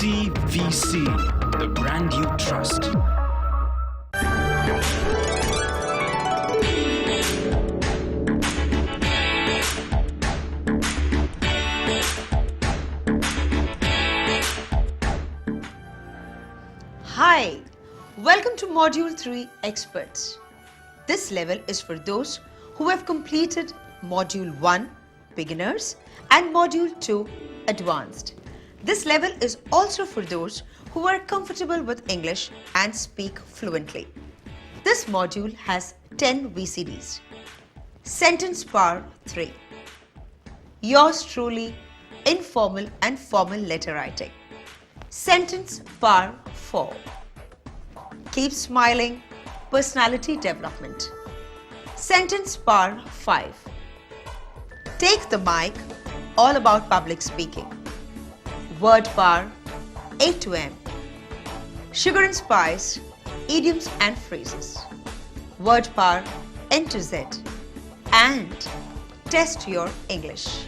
CVC, the brand you trust. Hi, welcome to Module 3 Experts. This level is for those who have completed Module 1 Beginners and Module 2 Advanced. This level is also for those who are comfortable with English and speak fluently. This module has 10 VCDs. Sentence PART-3. Yours truly, informal and formal letter writing. Sentence PART-4. Keep smiling, personality development. Sentence PART-5. Take the mic, all about public speaking. Word power, A to M. Sugar and spice, idioms and phrases. Word power, N to Z. And test your English.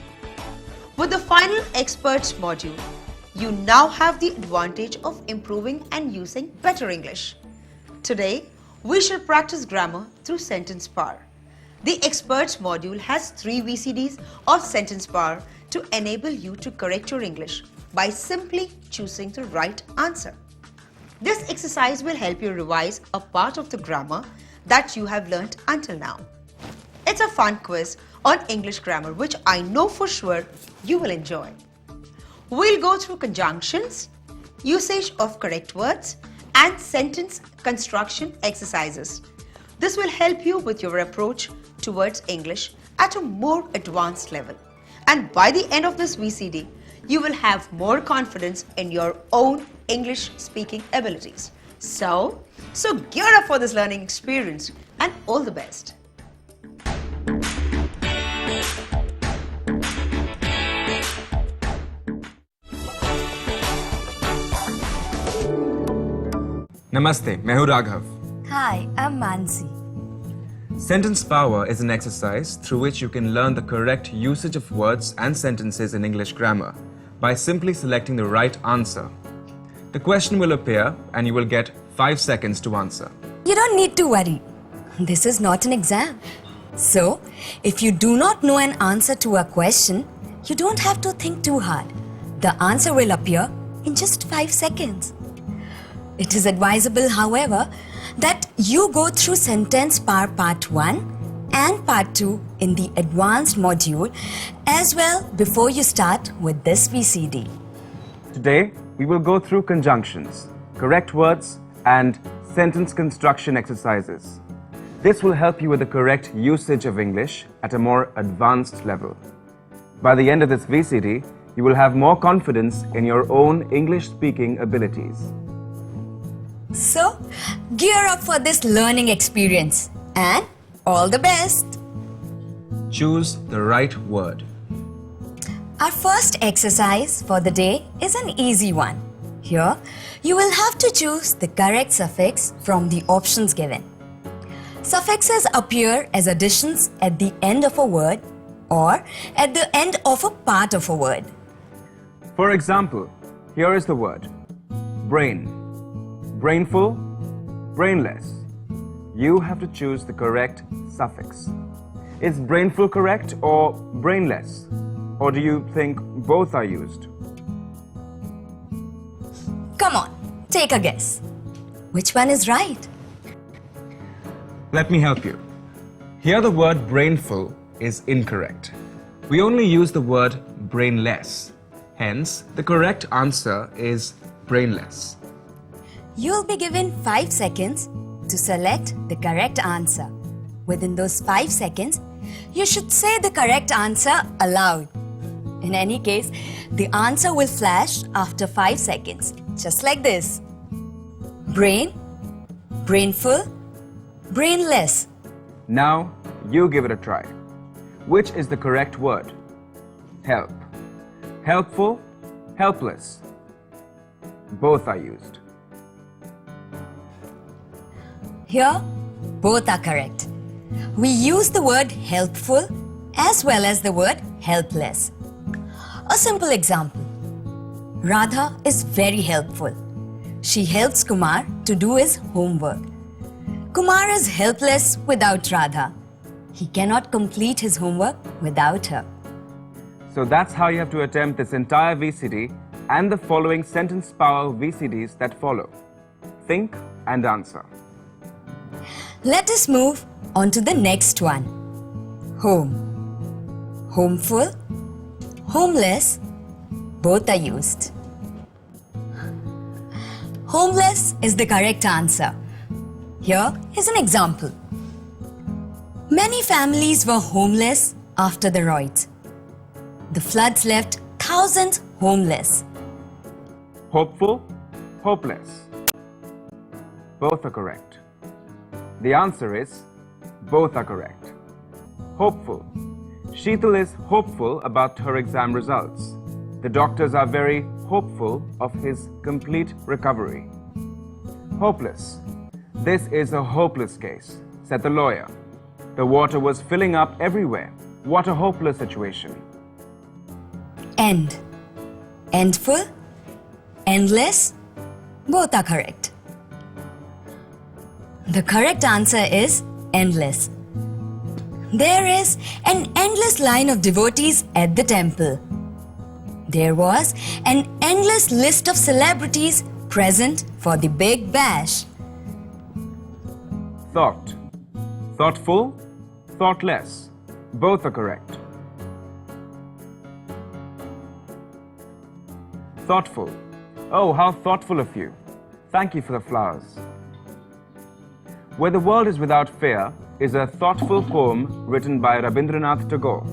With the final experts module, you now have the advantage of improving and using better English. Today, we shall practice grammar through sentence power. The experts module has 3 VCDs of sentence power to enable you to correct your English by simply choosing the right answer. This exercise will help you revise a part of the grammar that you have learnt until now. It's a fun quiz on English grammar which I know for sure you will enjoy. We'll go through conjunctions, usage of correct words, and sentence construction exercises. This will help you with your approach towards English at a more advanced level. And by the end of this VCD, you will have more confidence in your own English speaking abilities. So gear up for this learning experience and all the best. Namaste, मैं हूँ Raghav. Hi, I'm Mansi. Sentence power is an exercise through which you can learn the correct usage of words and sentences in English grammar by simply selecting the right answer. The question will appear and you will get 5 seconds to answer. You don't need to worry. This is not an exam. So, if you do not know an answer to a question, you don't have to think too hard. The answer will appear in just 5 seconds. It is advisable, however, that you go through sentence power part 1 and part 2 in the advanced module as well before you start with this VCD. Today, we will go through conjunctions, correct words, and sentence construction exercises. This will help you with the correct usage of English at a more advanced level. By the end of this VCD, you will have more confidence in your own English speaking abilities. So, gear up for this learning experience and all the best! Choose the right word. Our first exercise for the day is an easy one. Here, you will have to choose the correct suffix from the options given. Suffixes appear as additions at the end of a word or at the end of a part of a word. For example, here is the word brain. Brainful, brainless. You have to choose the correct suffix. Is brainful correct or brainless? Or do you think both are used? Come on, take a guess. Which one is right? Let me help you. Here the word brainful is incorrect. We only use the word brainless. Hence, the correct answer is brainless. You'll be given 5 seconds to select the correct answer. Within those 5 seconds, you should say the correct answer aloud. In any case, the answer will flash after 5 seconds, just like this. Brain, brainful, brainless. Now, you give it a try. Which is the correct word? Help. Helpful, helpless. Both are used. Here, both are correct. We use the word helpful as well as the word helpless. A simple example. Radha is very helpful. She helps Kumar to do his homework. Kumar is helpless without Radha. He cannot complete his homework without her. So that's how you have to attempt this entire VCD and the following sentence power VCDs that follow. Think and answer. Let us move on to the next one. Home. Homeful, homeless, both are used. Homeless is the correct answer. Here is an example. Many families were homeless after the riots. The floods left thousands homeless. Hopeful, hopeless. Both are correct. The answer is both are correct. Hopeful. Sheetal is hopeful about her exam results. The doctors are very hopeful of his complete recovery. Hopeless. This is a hopeless case, said the lawyer. The water was filling up everywhere. What a hopeless situation. End. Endful, endless, both are correct. The correct answer is endless. There is an endless line of devotees at the temple. There was an endless list of celebrities present for the big bash. Thought. Thoughtful, thoughtless. Both are correct. Thoughtful. Oh, how thoughtful of you. Thank you for the flowers. Where the World is Without Fear is a thoughtful poem written by Rabindranath Tagore.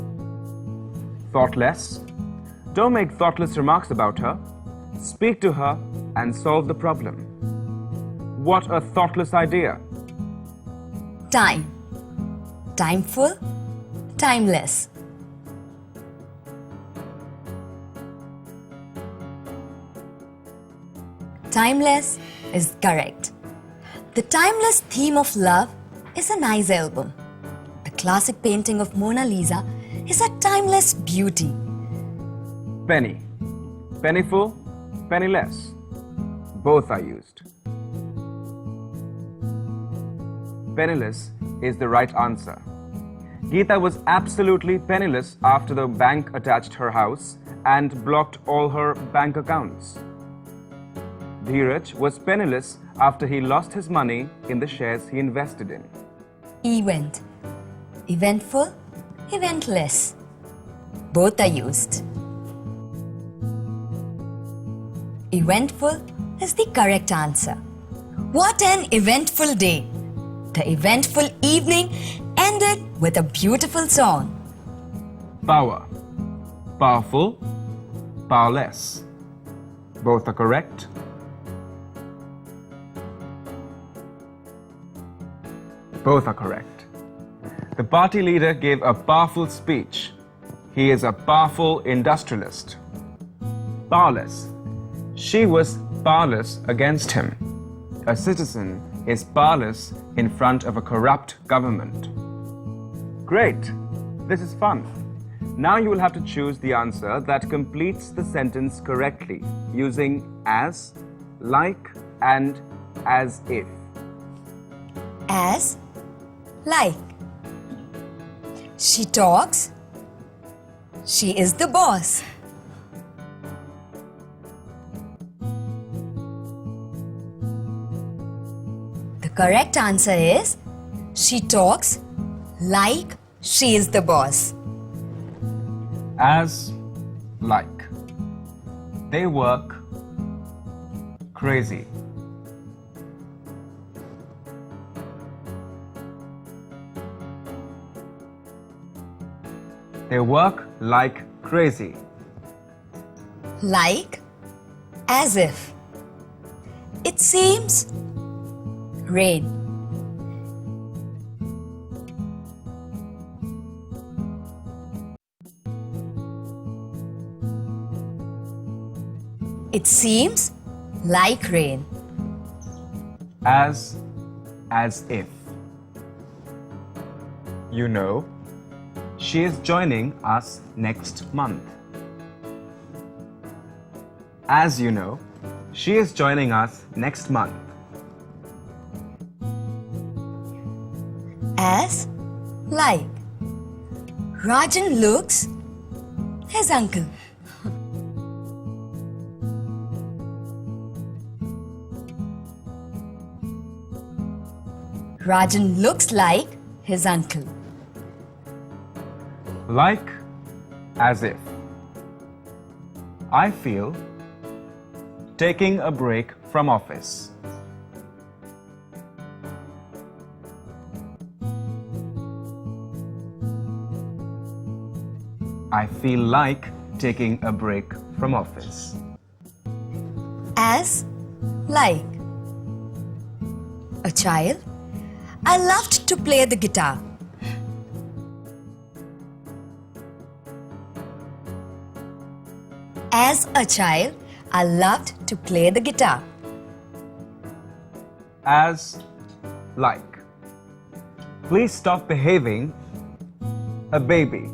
Thoughtless. Don't make thoughtless remarks about her. Speak to her and solve the problem. What a thoughtless idea. Time. Timeful, timeless. Timeless is correct. The timeless theme of love is a nice album. The classic painting of Mona Lisa is a timeless beauty. Penny. Pennyful, penniless. Both are used. Penniless is the right answer. Geeta was absolutely penniless after the bank attached her house and blocked all her bank accounts. Dheeraj was penniless after he lost his money in the shares he invested in. Event. Eventful, eventless. Both are used. Eventful is the correct answer. What an eventful day! The eventful evening ended with a beautiful song. Power. Powerful, powerless. Both are correct. Both are correct. The party leader gave a powerful speech. He is a powerful industrialist. Powerless. She was powerless against him. A citizen is powerless in front of a corrupt government. Great! This is fun. Now you will have to choose the answer that completes the sentence correctly using as, like, and as if. As, like. She talks. She is the boss. The correct answer is she talks like she is the boss. As, like. They work crazy. They work like crazy. Like, as if. It seems rain. It seems like rain. As if. You know, she is joining us next month. As you know, she is joining us next month. As like. Rajan looks his uncle. Rajan looks like his uncle. Like as if. I feel taking a break from office. I feel like taking a break from office. As like. A child, I loved to play the guitar. As a child, I loved to play the guitar. As like. Please stop behaving a baby.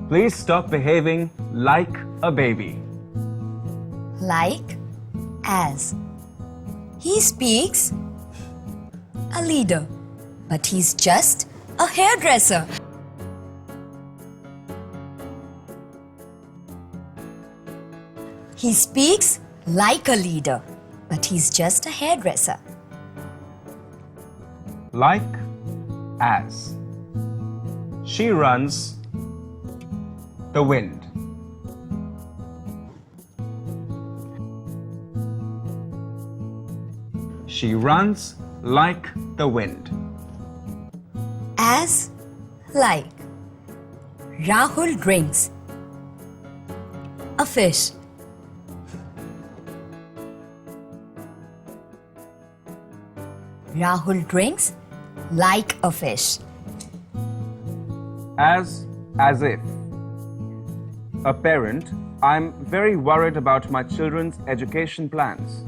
Please stop behaving like a baby. Like as. He speaks a leader, but he's just a hairdresser. He speaks like a leader, but he's just a hairdresser. Like as. She runs the wind. She runs like the wind. As like. Rahul drinks a fish. Rahul drinks like a fish. As if. A parent, I'm very worried about my children's education plans.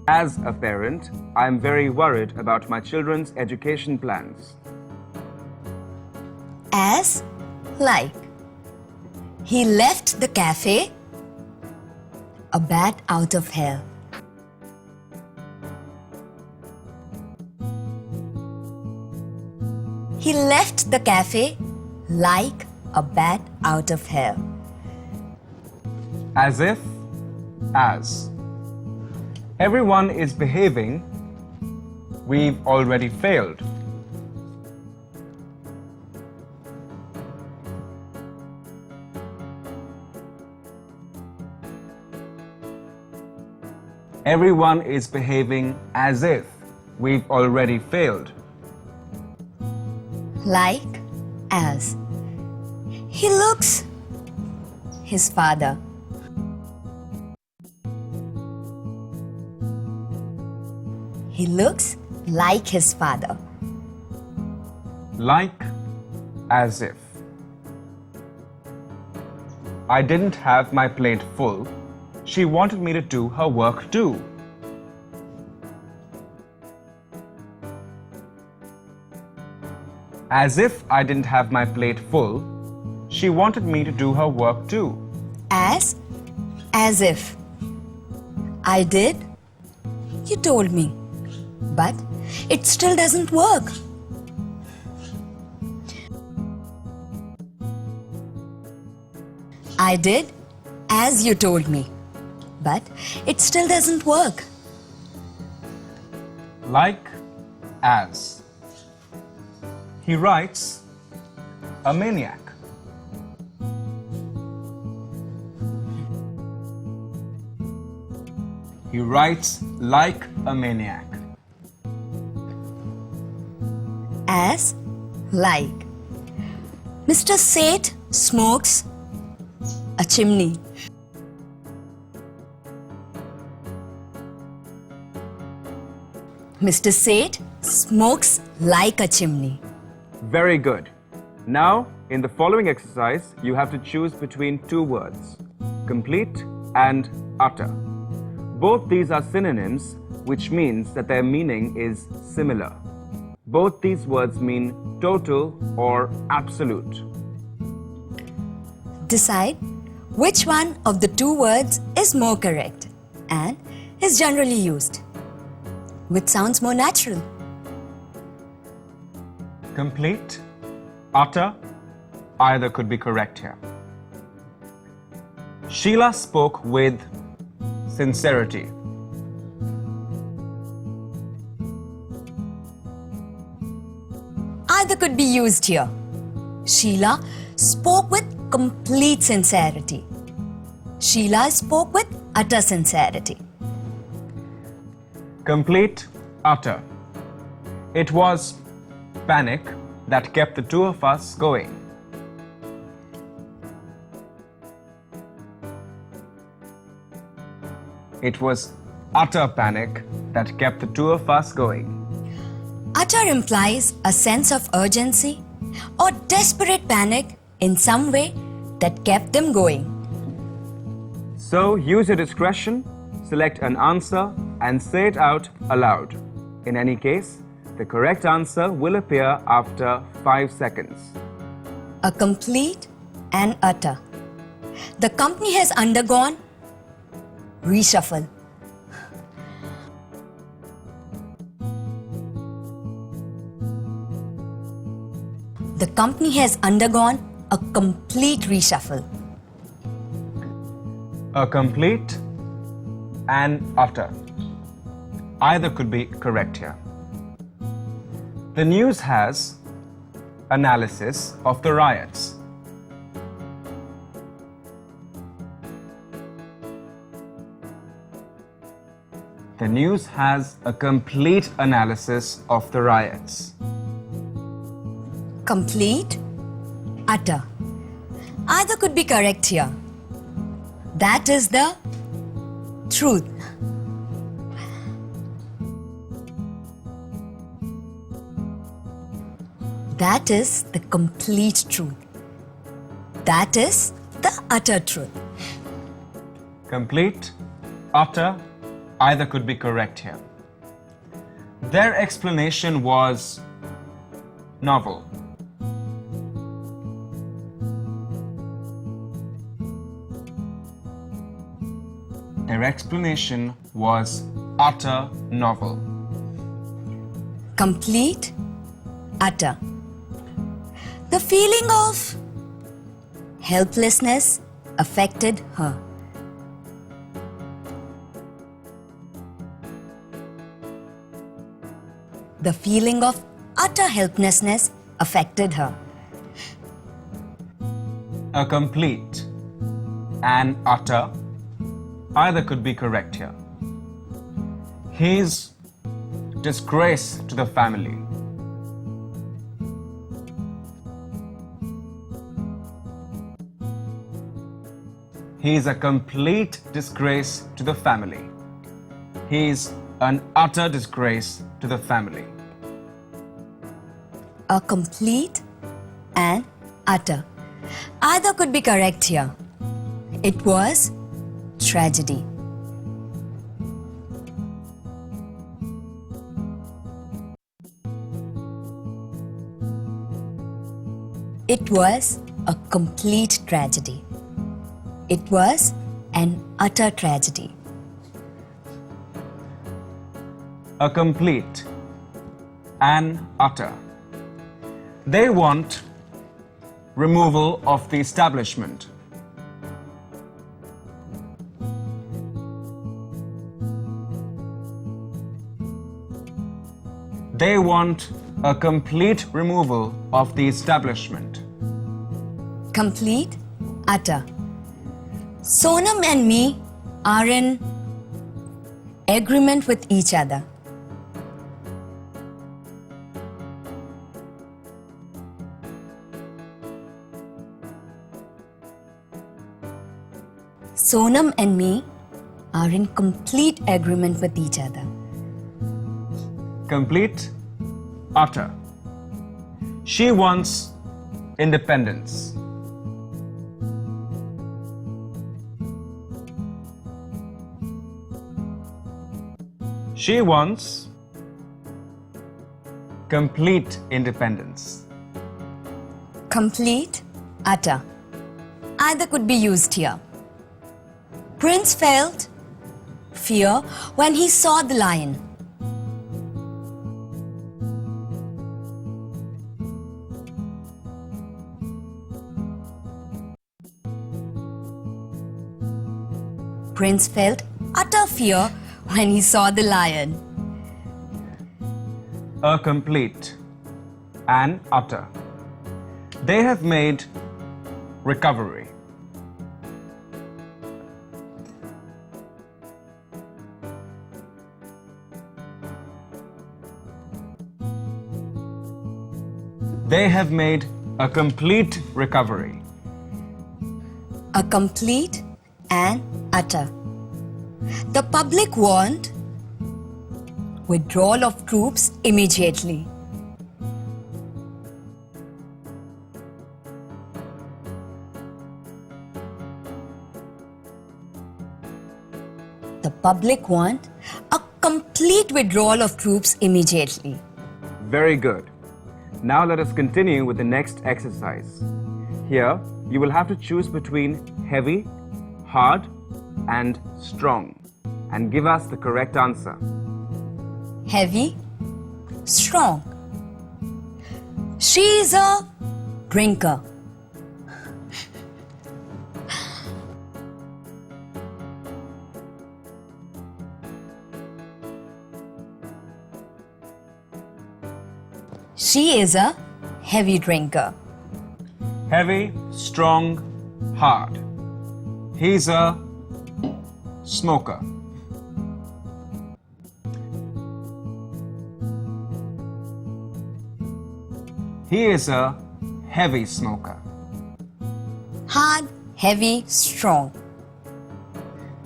As a parent, I'm very worried about my children's education plans. As like. He left the cafe a bat out of hell. He left the cafe like a bat out of hell. As if, as. Everyone is behaving. We've already failed. Everyone is behaving as if. We've already failed. Like as. He looks his father. He looks like his father. Like as if. I didn't have my plate full. She wanted me to do her work too. As if I didn't have my plate full. She wanted me to do her work too. As if. I did. You told me. But it still doesn't work. I did as you told me. But it still doesn't work. Like as. He writes a maniac. He writes like a maniac. As like. Mr. Seth smokes a chimney. Mr. Seth smokes like a chimney. Very good. Now, in the following exercise, you have to choose between two words, complete and utter. Both these are synonyms, which means that their meaning is similar. Both these words mean total or absolute. Decide which one of the two words is more correct and is generally used. Which sounds more natural? Complete, utter, either could be correct here. Sheila spoke with sincerity. Either could be used here. Sheila spoke with complete sincerity. Sheila spoke with utter sincerity. Complete, utter. It was panic that kept the two of us going. It was utter panic that kept the two of us going. Utter implies a sense of urgency or desperate panic in some way that kept them going. So use your discretion, select an answer and say it out aloud. In any case, the correct answer will appear after 5 seconds. A complete and utter. The company has undergone reshuffle. The company has undergone a complete reshuffle. A complete and utter. Either could be correct here. The news has analysis of the riots. The news has a complete analysis of the riots. Complete, utter. Either could be correct here. That is the truth. That is the complete truth. That is the utter truth. Complete, utter, either could be correct here. Their explanation was novel. Their explanation was utter novel. Complete, utter. The feeling of helplessness affected her. The feeling of utter helplessness affected her. A complete and utter, either could be correct here. His disgrace to the family. He is a complete disgrace to the family. He is an utter disgrace to the family. A complete and utter. Either could be correct here. It was tragedy. It was a complete tragedy. It was an utter tragedy. A complete and utter. They want removal of the establishment. They want a complete removal of the establishment. Complete, utter. Sonam and me are in agreement with each other. Sonam and me are in complete agreement with each other. Complete, utter. She wants independence. She wants complete independence. Complete, utter. Either could be used here. Prince felt fear when he saw the lion. Prince felt utter fear when he saw the lion. A complete and utter. They have made recovery. They have made a complete recovery. A complete and utter. The public want withdrawal of troops immediately. The public want a complete withdrawal of troops immediately. Very good. Now let us continue with the next exercise. Here, you will have to choose between heavy, hard, and strong, and give us the correct answer. Heavy, strong. She is a drinker. She is a heavy drinker. Heavy, strong, hard. He's a smoker. He is a heavy smoker. Hard, heavy, strong.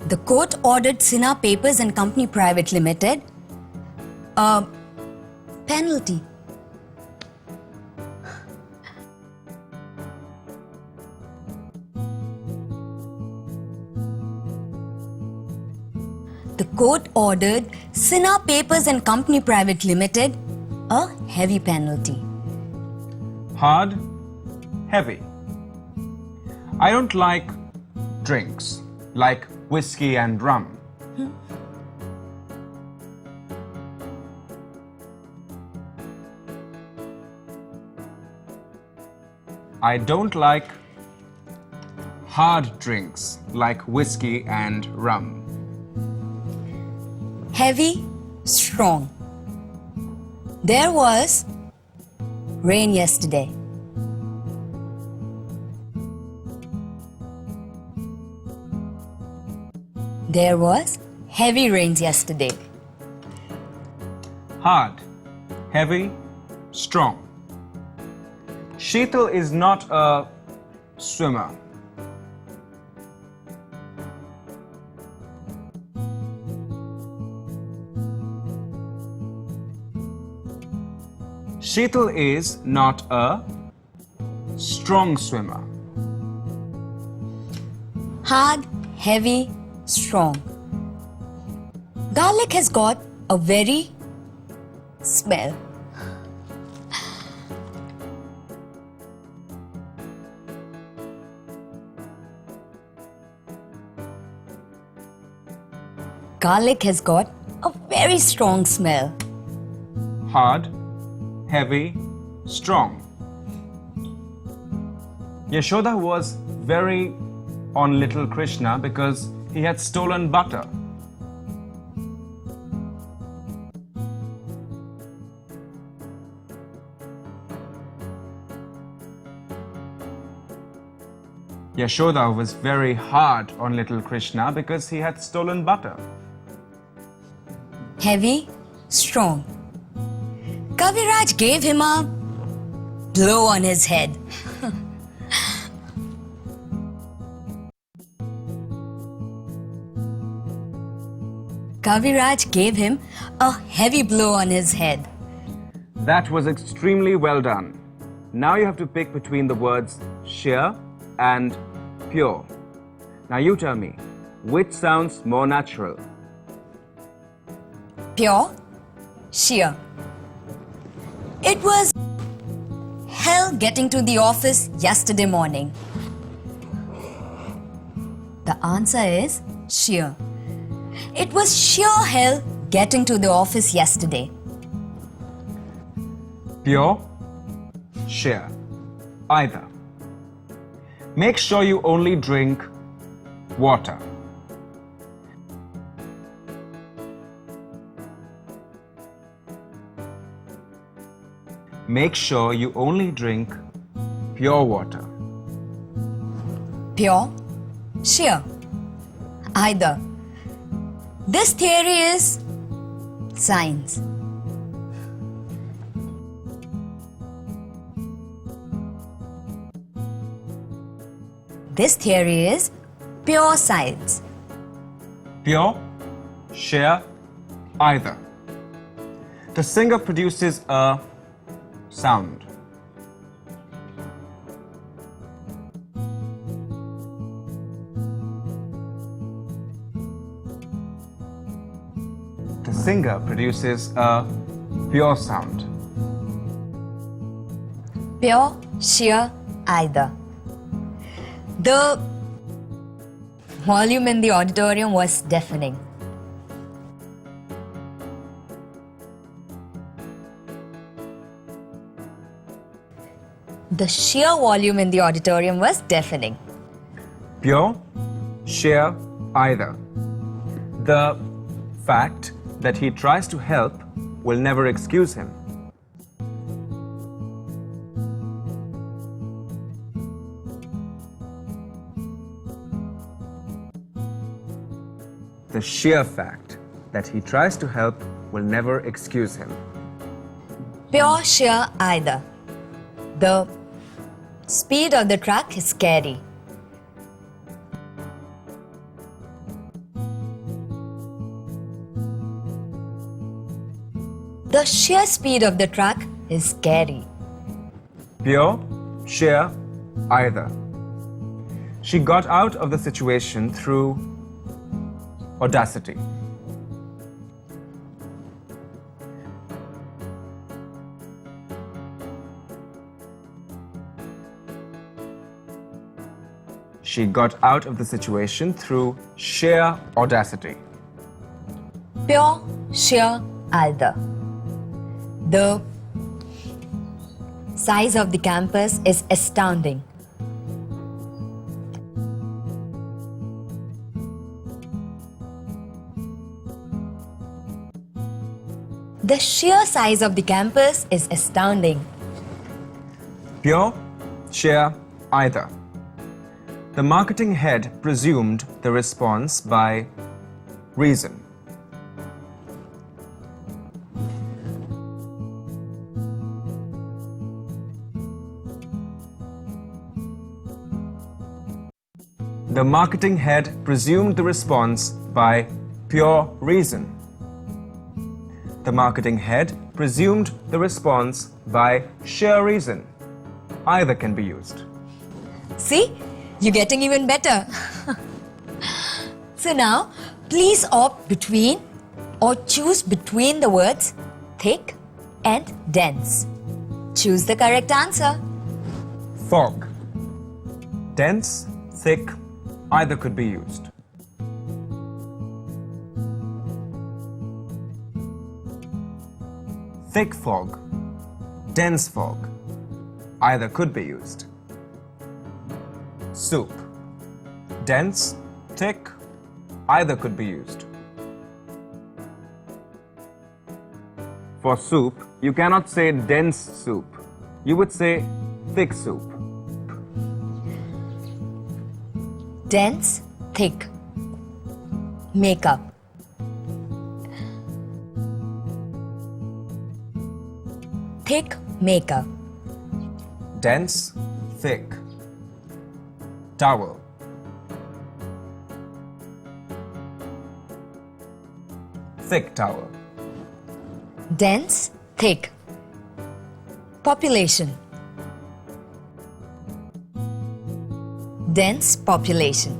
The court ordered Sinha Papers and Company Private Limited a penalty. The court ordered Sinha Papers and Company Private Limited a heavy penalty. Hard, heavy. I don't like drinks like whiskey and rum. I don't like hard drinks like whiskey and rum. Heavy, strong. There was rain yesterday. There was heavy rains yesterday. Hard, heavy, strong. Sheetal is not a swimmer. Sheetal is not a strong swimmer. Hard, heavy, strong. Garlic has got a very smell. Garlic has got a very strong smell. Hard, heavy, strong. Yashoda was very on little Krishna because he had stolen butter. Yashoda was very hard on little Krishna because he had stolen butter. Heavy, strong. Kaviraj gave him a blow on his head. Kaviraj gave him a heavy blow on his head. That was extremely well done. Now you have to pick between the words sheer and pure. Now you tell me, which sounds more natural? Pure, sheer. It was hell getting to the office yesterday morning. The answer is sheer. It was sheer hell getting to the office yesterday. Pure, sheer, either. Make sure you only drink water. Make sure you only drink pure water. Pure, sheer, either. This theory is science. This theory is pure science. Pure, sheer, either. The singer produces a sound. The singer produces a pure sound. Pure, sheer, either. The volume in the auditorium was deafening. The sheer volume in the auditorium was deafening. Pure, sheer, either. The fact that he tries to help will never excuse him. The sheer fact that he tries to help will never excuse him. Pure, sheer, either. The speed of the truck is scary. The sheer speed of the truck is scary. Pure, sheer, either. She got out of the situation through audacity. She got out of the situation through sheer audacity. Pure, sheer, either. The size of the campus is astounding. The sheer size of the campus is astounding. Pure, sheer, either. The marketing head presumed the response by reason. The marketing head presumed the response by pure reason. The marketing head presumed the response by sheer reason. Either can be used. See, you're getting even better. So now, please opt between or choose between the words thick and dense. Choose the correct answer. Fog. Dense, thick, either could be used. Thick fog, dense fog, either could be used. Soup. Dense, thick, either could be used. For soup, you cannot say dense soup. You would say thick soup. Dense, thick. Makeup. Thick makeup. Dense, thick. Towel. Thick towel. Dense, thick. Population. Dense population.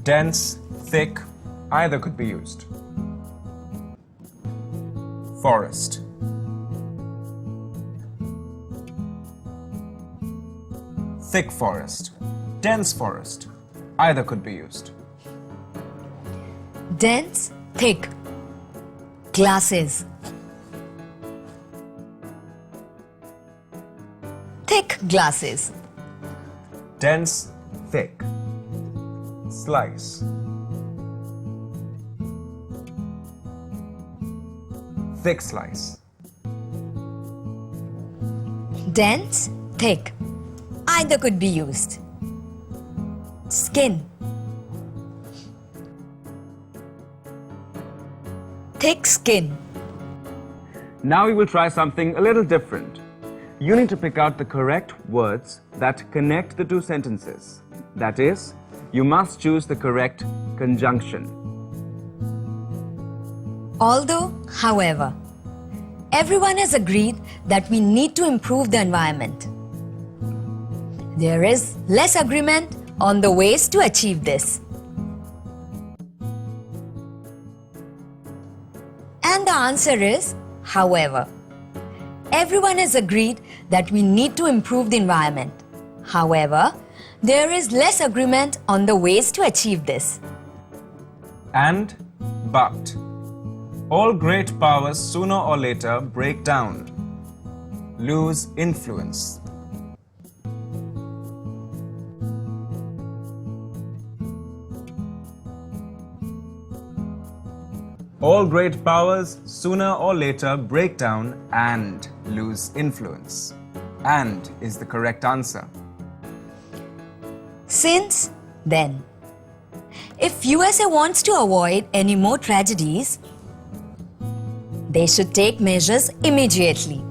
Dense, thick, either could be used. forest. Thick forest, dense forest. Either could be used. Dense, thick. Glasses. Thick glasses. Dense, thick. Slice. Thick slice. Dense, thick. Either could be used. Skin. Thick skin. Now we will try something a little different. You need to pick out the correct words that connect the two sentences. That is, you must choose the correct conjunction. Although, however, everyone has agreed that we need to improve the environment. There is less agreement on the ways to achieve this. And the answer is, however. Everyone has agreed that we need to improve the environment. However, there is less agreement on the ways to achieve this. And but. All great powers sooner or later break down, lose influence. All great powers sooner or later break down and lose influence. And is the correct answer. Since then, if USA wants to avoid any more tragedies, they should take measures immediately.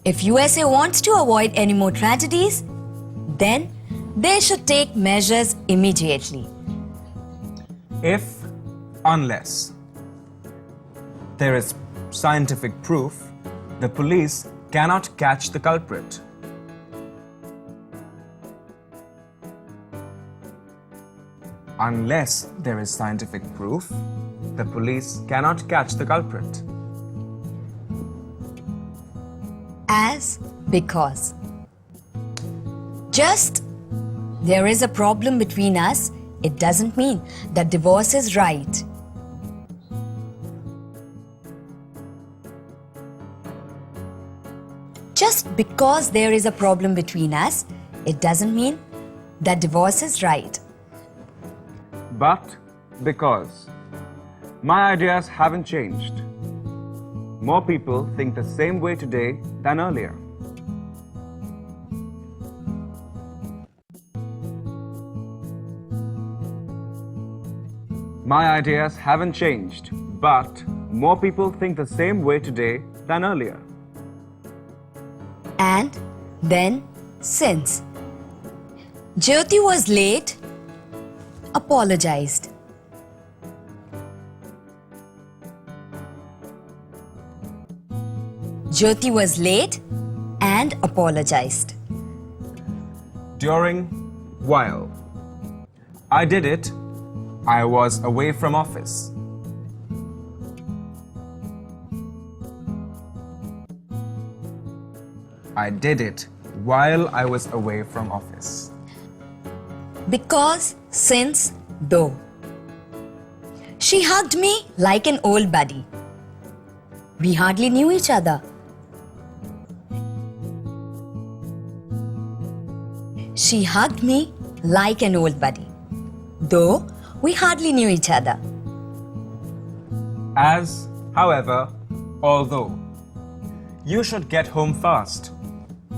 If USA wants to avoid any more tragedies, then they should take measures immediately. If, unless there is scientific proof, the police cannot catch the culprit. Unless there is scientific proof, the police cannot catch the culprit. As, because. Just there is a problem between us, it doesn't mean that divorce is right. Just because there is a problem between us, it doesn't mean that divorce is right. But because. My ideas haven't changed. More people think the same way today than earlier. My ideas haven't changed, but more people think the same way today than earlier. And then, since. Jyoti was late, apologized. Jyoti was late and apologized. During, while. I did it. I was away from office. I did it while I was away from office. Because, since, though. She hugged me like an old buddy. We hardly knew each other. She hugged me like an old buddy, though we hardly knew each other. As, however, although. You should get home fast.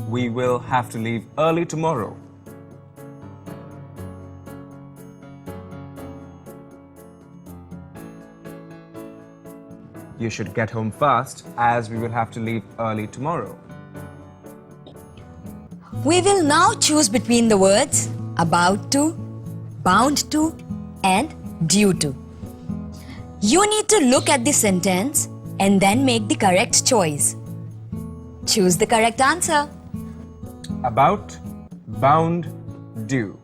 We will have to leave early tomorrow. You should get home fast as we will have to leave early tomorrow. We will now choose between the words about to, bound to, and due to. You need to look at the sentence and then make the correct choice. Choose the correct answer. About, bound, due.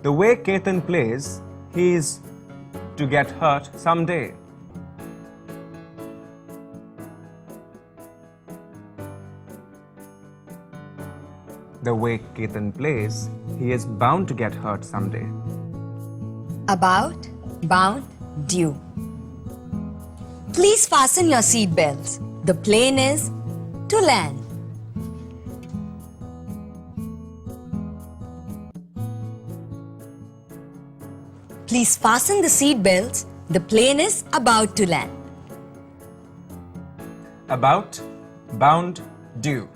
The way Ketan plays, he is to get hurt someday. The way Ketan plays, he is bound to get hurt someday. About, bound, due. Please fasten your seat belts. The plane is to land. Please fasten the seat belts. The plane is about to land. About, bound, due.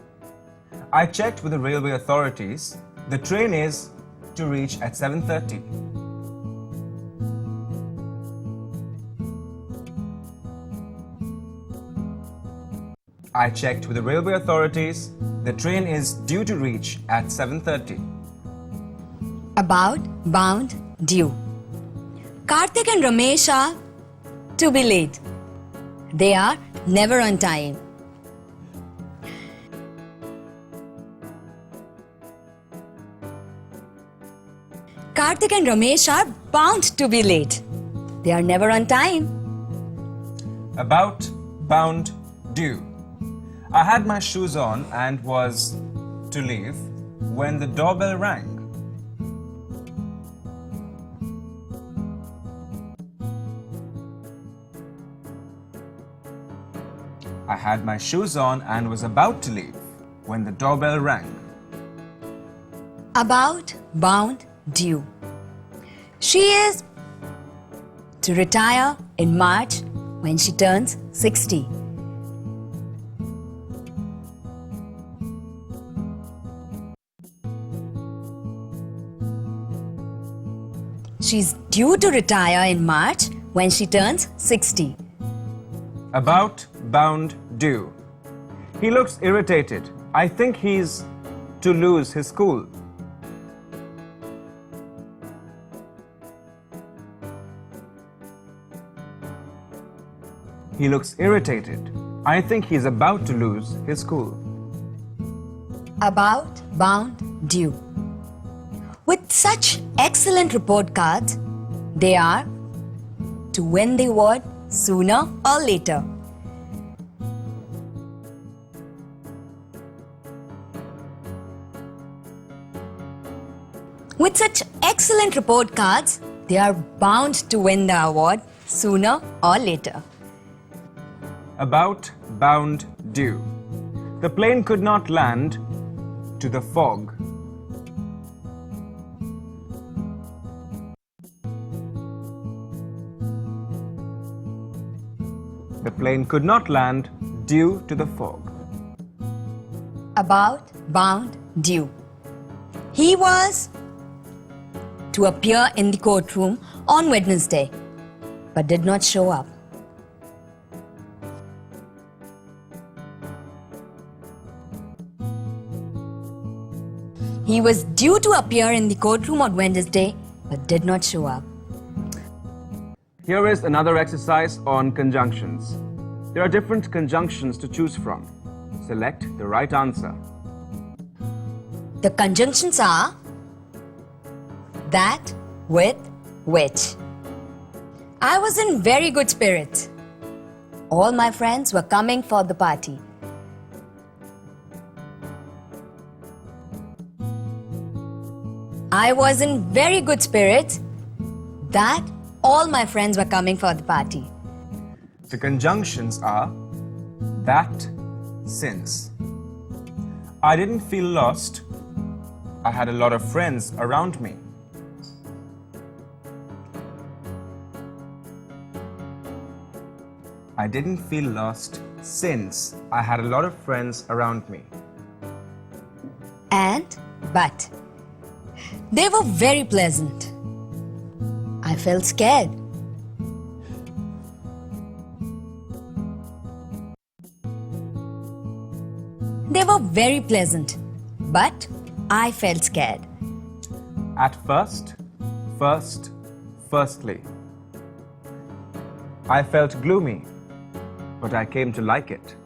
I checked with the railway authorities. The train is to reach at 7:30. I checked with the railway authorities. The train is due to reach at 7:30. About, bound, due. Karthik and Ramesh are to be late. They are never on time. Karthik and Ramesh are bound to be late. They are never on time. About, bound, due. I had my shoes on and was to leave when the doorbell rang. I had my shoes on and was about to leave when the doorbell rang. About, bound, due. She is to retire in March when she turns 60. She's due to retire in March when she turns 60. About, bound, due. He looks irritated. I think he's to lose his school. He looks irritated. I think he's about to lose his school. About, bound, due. With such excellent report cards, they are to win the award sooner or later. With such excellent report cards, they are bound to win the award sooner or later. About, bound, due. The plane could not land to the fog. The plane could not land due to the fog. About, bound, due. He was to appear in the courtroom on Wednesday, but did not show up. He was due to appear in the courtroom on Wednesday, but did not show up. Here is another exercise on conjunctions. There are different conjunctions to choose from. Select the right answer. The conjunctions are that, with, which. I was in very good spirits. All my friends were coming for the party. I was in very good spirits that all my friends were coming for the party. The conjunctions are that, since. I didn't feel lost. I had a lot of friends around me. I didn't feel lost since I had a lot of friends around me. And, but. They were very pleasant. I felt scared. They were very pleasant, but I felt scared. At first, firstly. I felt gloomy, but I came to like it.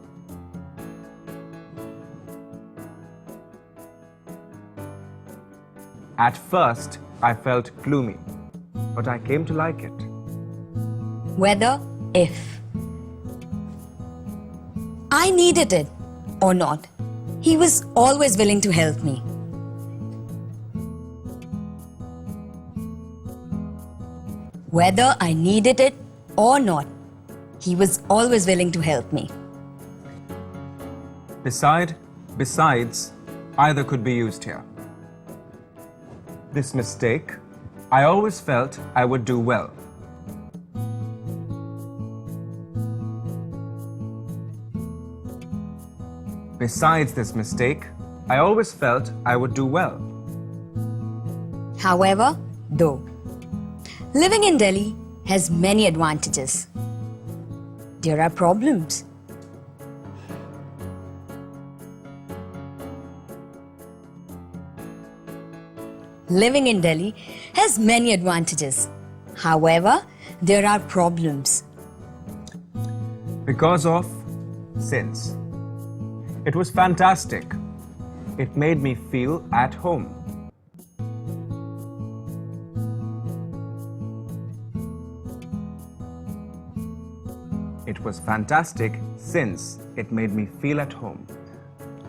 At first, I felt gloomy, but I came to like it. whether, if. I needed it or not. He was always willing to help me. Whether I needed it or not, he was always willing to help me. Besides, either could be used here. This mistake, I always felt I would do well. Besides this mistake, I always felt I would do well. However, though, living in Delhi has many advantages. There are problems. Living in Delhi has many advantages. However, there are problems. Because of, since. It was fantastic. It made me feel at home. It was fantastic since it made me feel at home.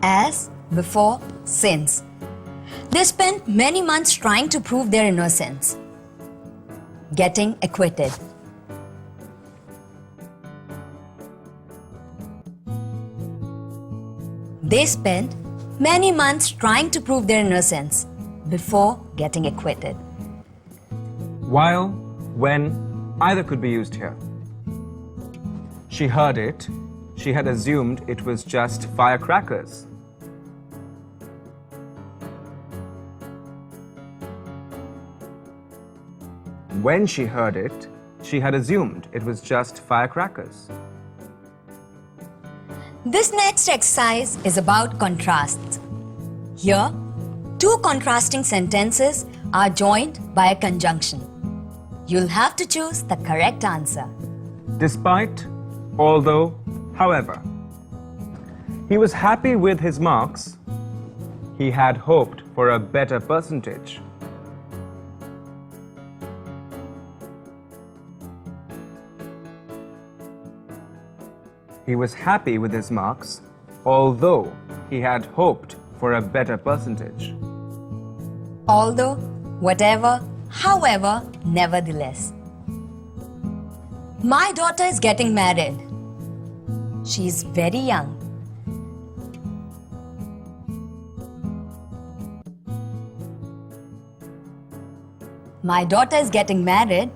As, before, since. They spent many months trying to prove their innocence. Getting acquitted. They spent many months trying to prove their innocence before getting acquitted. While, when, either could be used here. She heard it. She had assumed it was just firecrackers. When she heard it, she had assumed it was just firecrackers. This next exercise is about contrasts. Here, two contrasting sentences are joined by a conjunction. You'll have to choose the correct answer. Despite, although, however. He was happy with his marks. He had hoped for a better percentage. He was happy with his marks, although he had hoped for a better percentage. Although, whatever, however, nevertheless. My daughter is getting married. She is very young. My daughter is getting married,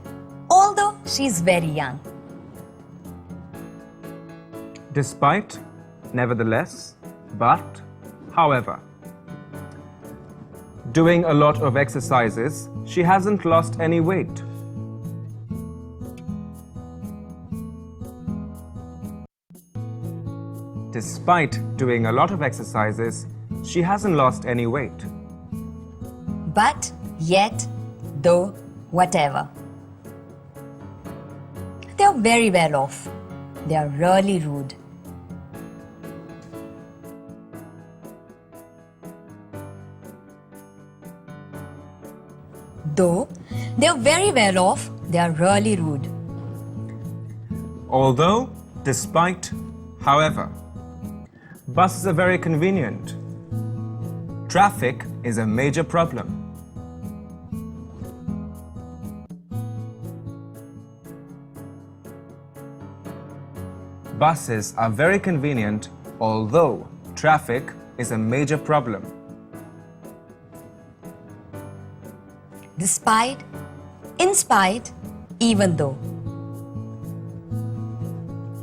although she is very young. Despite, nevertheless, but, however. Doing a lot of exercises, she hasn't lost any weight. Despite doing a lot of exercises, she hasn't lost any weight. But, yet, though, whatever. They are very well off. They are really rude. Though they are very well off, they are really rude. Although, despite, however. Buses are very convenient. Traffic is a major problem. Buses are very convenient, although traffic is a major problem. Despite, in spite, even though.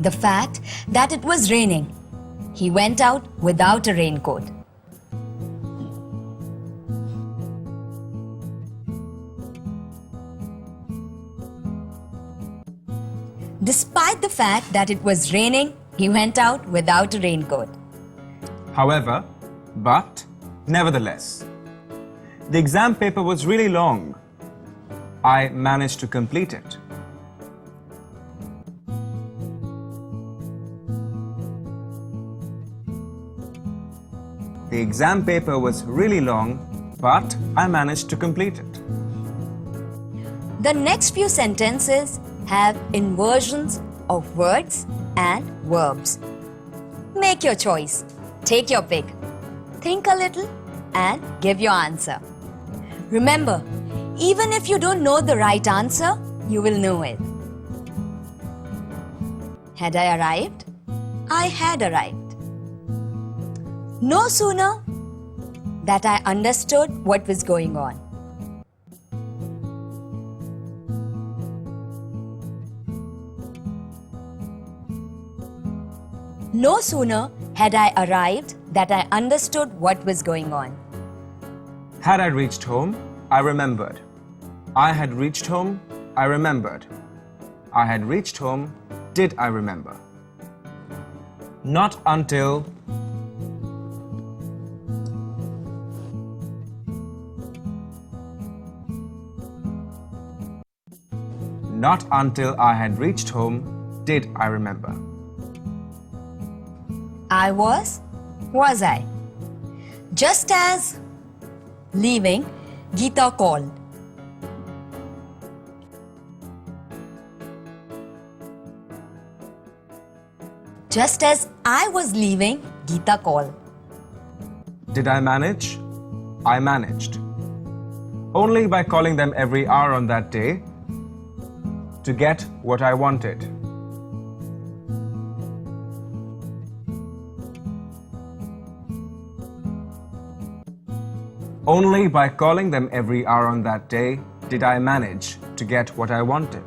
The fact that it was raining, he went out without a raincoat. Despite the fact that it was raining, he went out without a raincoat. However, but, nevertheless. The exam paper was really long. I managed to complete it. The exam paper was really long, but I managed to complete it. The next few sentences have inversions of words and verbs. Make your choice. Take your pick. Think a little and give your answer. Remember, even if you don't know the right answer, you will know it. Had I arrived? I had arrived. No sooner that I understood what was going on. No sooner had I arrived that I understood what was going on. Had I reached home, I remembered. I had reached home, I remembered. I had reached home, did I remember? Not until. Not until I had reached home did I remember. I was I? Just as leaving, Geeta called. Just as I was leaving, Geeta called. Did I manage? I managed. Only by calling them every hour on that day to get what I wanted. Only by calling them every hour on that day did I manage to get what I wanted.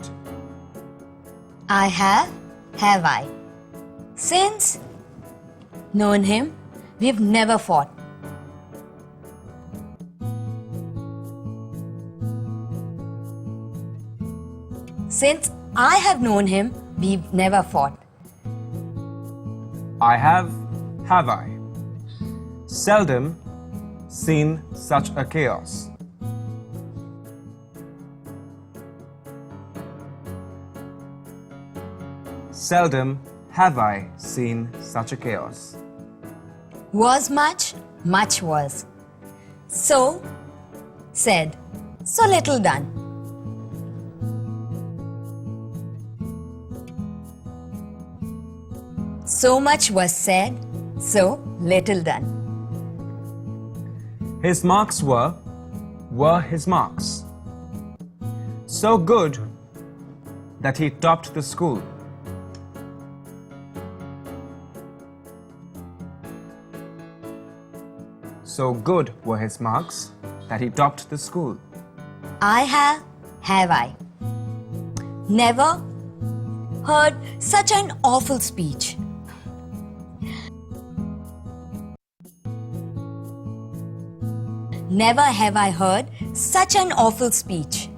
I have I. Since known him, we've never fought. Since I have known him, we've never fought. I have I. Seldom seen such a chaos. Seldom have I seen such a chaos. Was much was. So said, so little done. So much was said, so little done. His marks were his marks. So good that he topped the school. So good were his marks that he topped the school. I have I. Never heard such an awful speech. Never have I heard such an awful speech.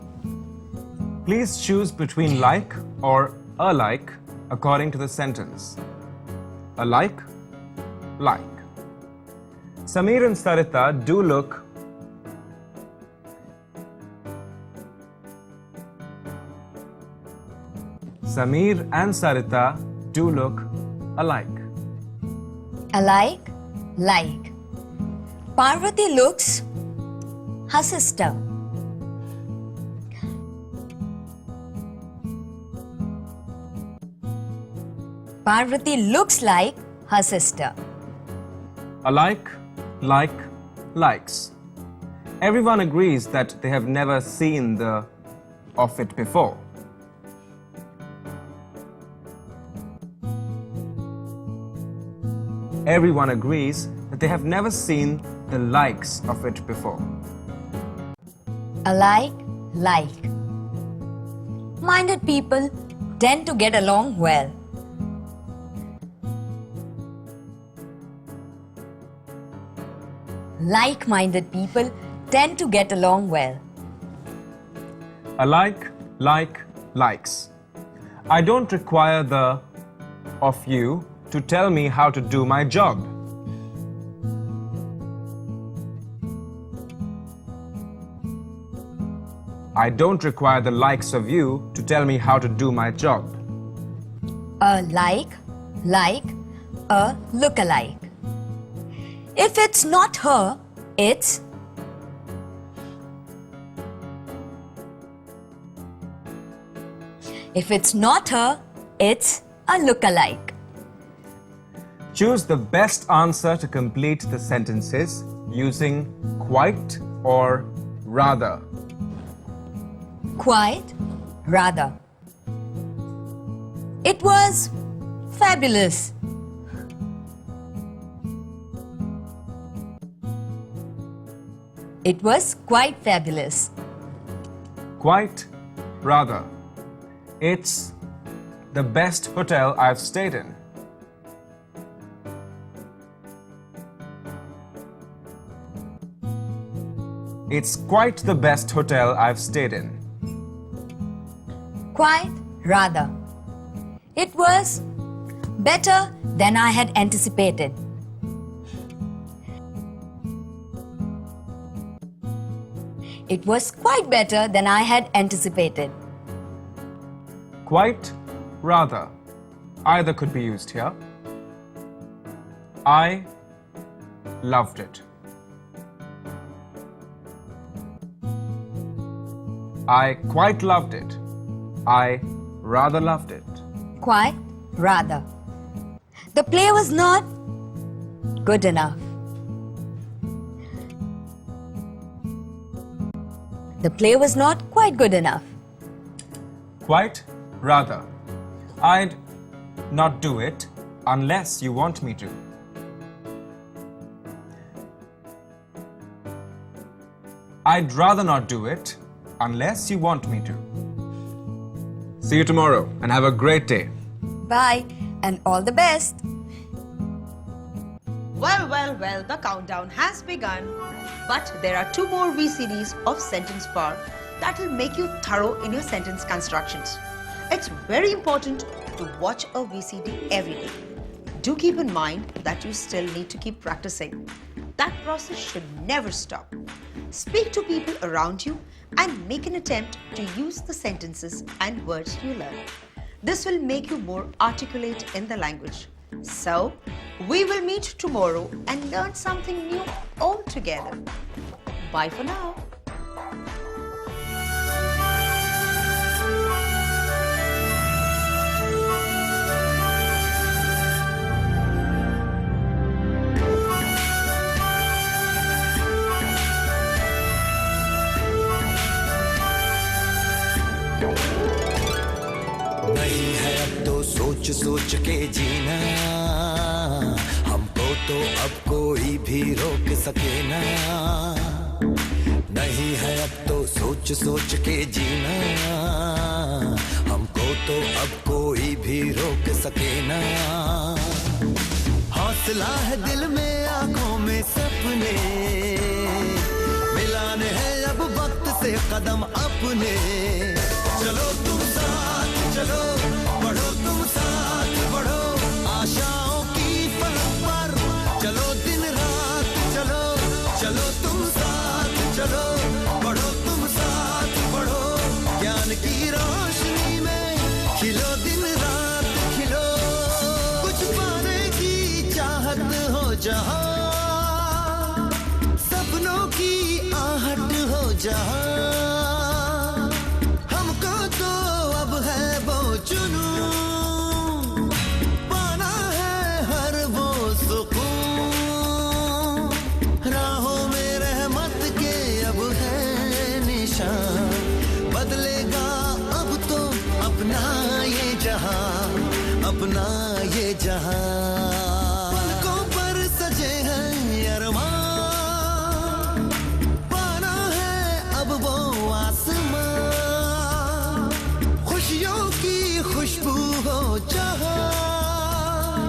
Please choose between like or alike according to the sentence. Alike, like. Sameer and Sarita do look Sameer and Sarita do look alike. Alike, like. Parvati looks her sister. Parvati looks like her sister. Alike, like, likes. Everyone agrees that they have never seen the of it before. Everyone agrees that they have never seen the likes of it before. Alike, like. Minded people tend to get along well. Like-minded people tend to get along well. Alike, like, likes. I don't require the of you to tell me how to do my job. I don't require the likes of you to tell me how to do my job. A like, a look-alike. If it's not her, it's If it's not her, it's a look-alike. Choose the best answer to complete the sentences using quite or rather. Quite, rather. It was fabulous. It was quite fabulous. Quite rather. It's the best hotel I've stayed in. It's quite the best hotel I've stayed in. Quite, rather. It was better than I had anticipated. It was quite better than I had anticipated. Quite rather. Either could be used here. I loved it. I quite loved it. I rather loved it. Quite, rather. The play was not good enough. The play was not quite good enough. Quite rather. I'd not do it unless you want me to. I'd rather not do it unless you want me to. See you tomorrow and have a great day. Bye and all the best. Well, the countdown has begun. But there are 2 more VCDs of sentence power that will make you thorough in your sentence constructions. It's very important to watch a VCD every day. Do keep in mind that you still need to keep practicing. That process should never stop. Speak to people around you and make an attempt to use the sentences and words you learn. This will make you more articulate in the language. So, we will meet tomorrow and learn something new all together. Bye for now. नहीं है अब तो सोच सोच के जीना, हमको तो अब कोई भी रोक सके ना। नहीं है अब तो सोच सोच के जीना, हमको तो अब कोई भी रोक सके ना। हौसला है दिल में आंखों में सपने, मिलाने हैं अब वक्त से कदम अपने। चलो तुम साथ चलो, बढ़ो तुम साथ बढ़ो, आशाओं की पलक पर चलो दिन रात चलो। चलो तुम साथ चलो, बढ़ो तुम साथ बढ़ो, ज्ञान की रोशनी में खिलो दिन रात खिलो। कुछ पाने की चाहत हो जहाँ, सपनों की आहट हो जहाँ, हमको तो अब है वो जुनून, पाना है हर वो सुकून। राहों में रहमत के अब है निशान, बदलेगा अब तो अपना ये जहां, अपना ये जहां। पलकों पर सजे हैं अरमान, पाना है अब वो आसमां, खुशियों की खुशबू हो जहां,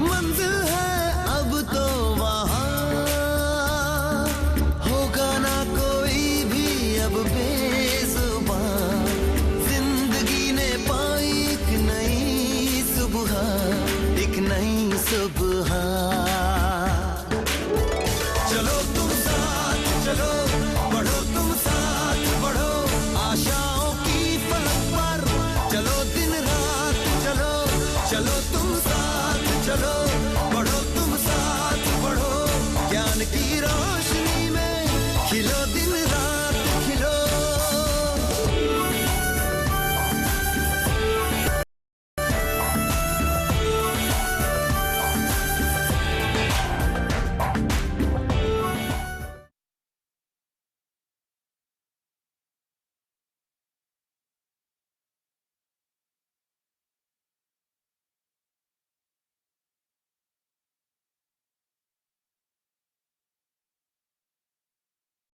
मंजिल है अब तो वहां। होगा ना कोई भी अब बेजुबान, जिंदगी ने पाई एक नई सुबह, एक नई सुबह। चलो तुम साथ चलो, बढ़ो तुम साथ बढ़ो, आशाओं की पलक पर चलो दिन रात चलो। चलो तुम साथ चलो,